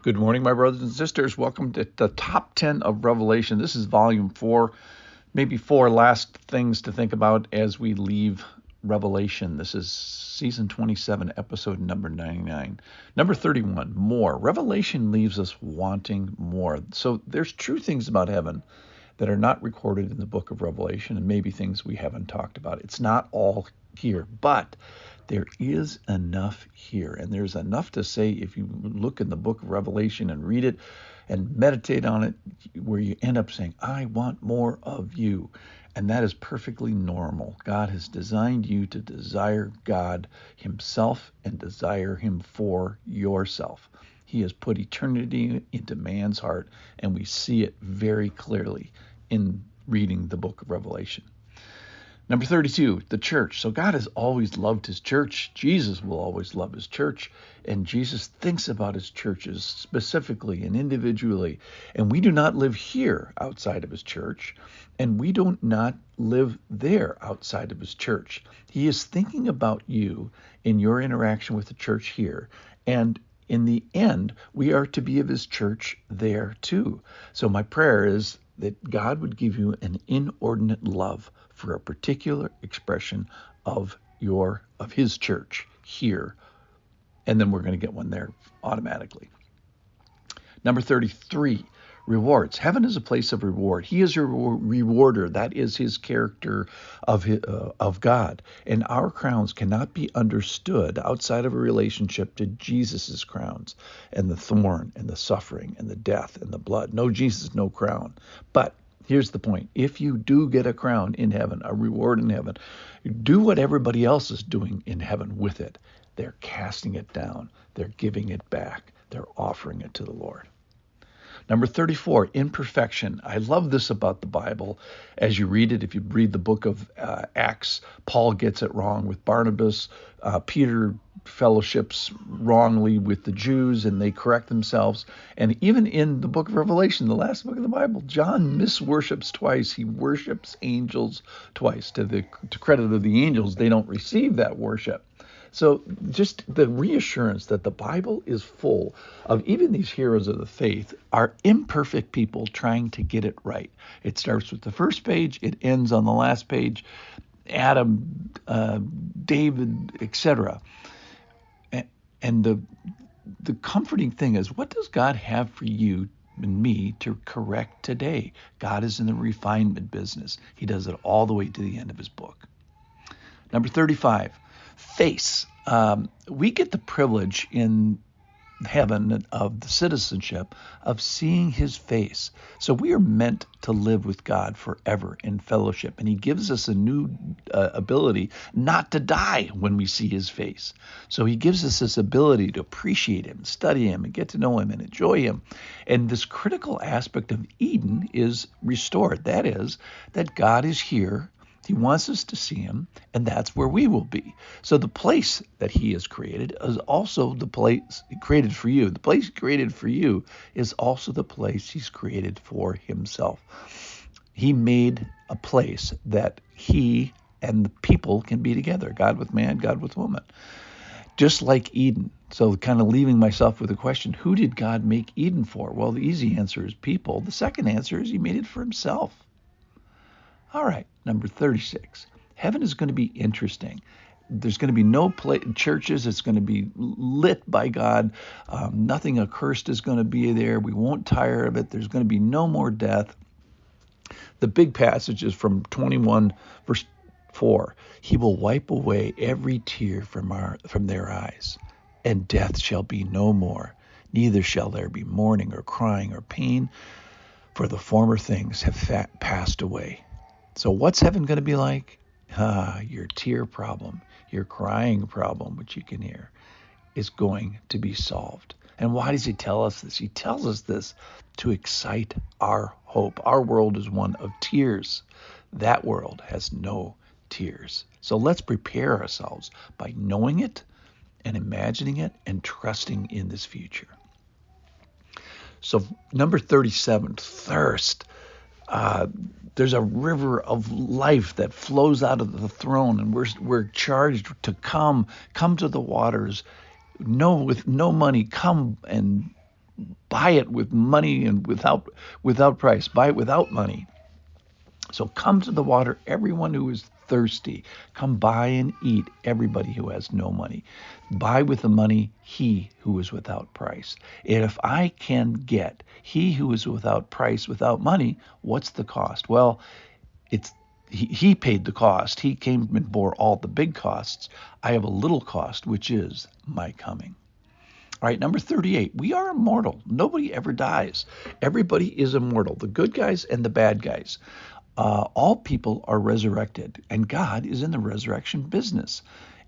Good morning, my brothers and sisters. Welcome to the top 10 of Revelation. This is volume 4, maybe 4 last things to think about as we leave Revelation. This is season 27, episode number 99. Number 31, more. Revelation leaves us wanting more. So there's true things about heaven that are not recorded in the book of Revelation, and maybe things we haven't talked about. It's not all here, but there is enough here, and there's enough to say if you look in the book of Revelation and read it and meditate on it, where you end up saying, I want more of you. And that is perfectly normal. God has designed you to desire God himself and desire him for yourself. He has put eternity into man's heart, and we see it very clearly in reading the book of Revelation. Number 32, the church. So God has always loved his church. Jesus will always love his church. And Jesus thinks about his churches specifically and individually. And we do not live here outside of his church. And we do not live there outside of his church. He is thinking about you in your interaction with the church here. And in the end, we are to be of his church there too. So my prayer is that God would give you an inordinate love for a particular expression of his church here. And then we're going to get one there automatically. Number 33, rewards. Heaven is a place of reward. He is a rewarder. That is his character of God. And our crowns cannot be understood outside of a relationship to Jesus's crowns and the thorn and the suffering and the death and the blood. No Jesus, no crown. But here's the point. If you do get a crown in heaven, a reward in heaven, do what everybody else is doing in heaven with it. They're casting it down. They're giving it back. They're offering it to the Lord. Number 34, imperfection. I love this about the Bible. As you read it, if you read the book of Acts, Paul gets it wrong with Barnabas. Peter fellowships wrongly with the Jews, and they correct themselves. And even in the book of Revelation, the last book of the Bible, John misworships twice. He worships angels twice. To credit of the angels, they don't receive that worship. So just the reassurance that the Bible is full of even these heroes of the faith are imperfect people trying to get it right. It starts with the first page. It ends on the last page. Adam, David, etc. And the comforting thing is, what does God have for you and me to correct today? God is in the refinement business. He does it all the way to the end of his book. Number 35. Face. We get the privilege in heaven of the citizenship of seeing his face. So we are meant to live with God forever in fellowship. And he gives us a new ability not to die when we see his face. So he gives us this ability to appreciate him, study him, and get to know him and enjoy him. And this critical aspect of Eden is restored. That is, that God is here. He wants us to see him, and that's where we will be. So the place that he has created is also the place created for you. The place created for you is also the place he's created for himself. He made a place that he and the people can be together, God with man, God with woman, just like Eden. So kind of leaving myself with a question, who did God make Eden for? Well, the easy answer is people. The second answer is he made it for himself. All right, number 36. Heaven is going to be interesting. There's going to be no churches. It's going to be lit by God. Nothing accursed is going to be there. We won't tire of it. There's going to be no more death. The big passage is from 21, verse 4. He will wipe away every tear from their eyes, and death shall be no more. Neither shall there be mourning or crying or pain, for the former things have passed away. So what's heaven going to be like? Your tear problem, your crying problem, which you can hear, is going to be solved. And why does he tell us this? He tells us this to excite our hope. Our world is one of tears. That world has no tears. So let's prepare ourselves by knowing it and imagining it and trusting in this future. So number 37, thirst. There's a river of life that flows out of the throne, and we're charged to come to the waters, with no money, come and buy it with money and without price. Buy it without money. So come to the water, everyone who is thirsty. Come buy and eat, everybody who has no money. Buy with the money he who is without price. And if I can get he who is without price without money, what's the cost? Well, it's he paid the cost. He came and bore all the big costs. I have a little cost, which is my coming. All right, number 38. We are immortal. Nobody ever dies. Everybody is immortal, the good guys and the bad guys. All people are resurrected, and God is in the resurrection business.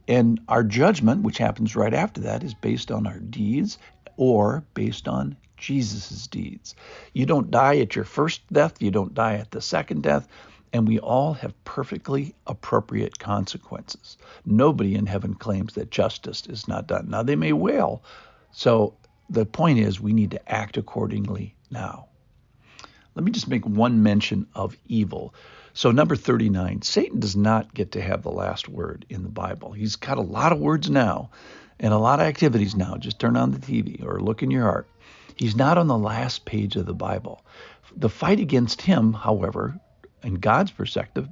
And our judgment, which happens right after that, is based on our deeds or based on Jesus' deeds. You don't die at your first death. You don't die at the second death. And we all have perfectly appropriate consequences. Nobody in heaven claims that justice is not done. Now, they may wail. So the point is we need to act accordingly now. Let me just make one mention of evil. So number 39, Satan does not get to have the last word in the Bible. He's got a lot of words now and a lot of activities now. Just turn on the TV or look in your heart. He's not on the last page of the Bible. The fight against him, however, in God's perspective,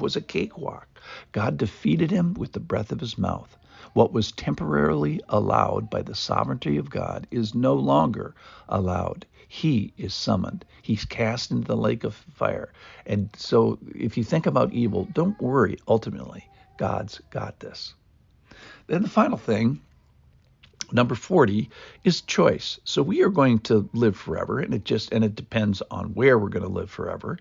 was a cakewalk. God defeated him with the breath of his mouth. What was temporarily allowed by the sovereignty of God is no longer allowed. He is summoned. He's cast into the lake of fire. And so if you think about evil, don't worry. Ultimately, God's got this. Then the final thing, number 40, is choice. So we are going to live forever, and it depends on where we're going to live forever.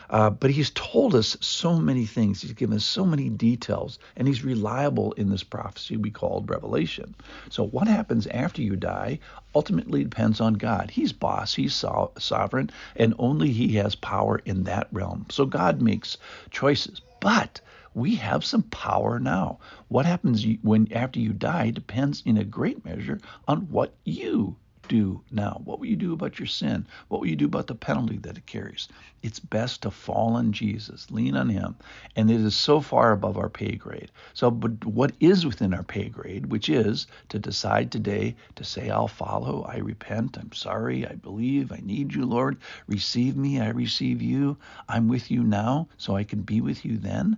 But he's told us so many things. He's given us so many details, and he's reliable in this prophecy we called Revelation. So what happens after you die ultimately depends on God. He's boss, he's sovereign, and only he has power in that realm. So God makes choices. But we have some power now. What happens after you die depends in a great measure on what you do now. What will you do about your sin? What will you do about the penalty that it carries? It's best to fall on Jesus, lean on him, and it is so far above our pay grade. So, but what is within our pay grade, which is to decide today to say, I'll follow, I repent, I'm sorry, I believe, I need you, Lord. Receive me, I receive you. I'm with you now, so I can be with you then.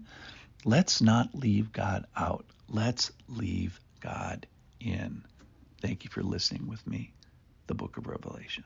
Let's not leave God out. Let's leave God in. Thank you for listening with me, the book of Revelation.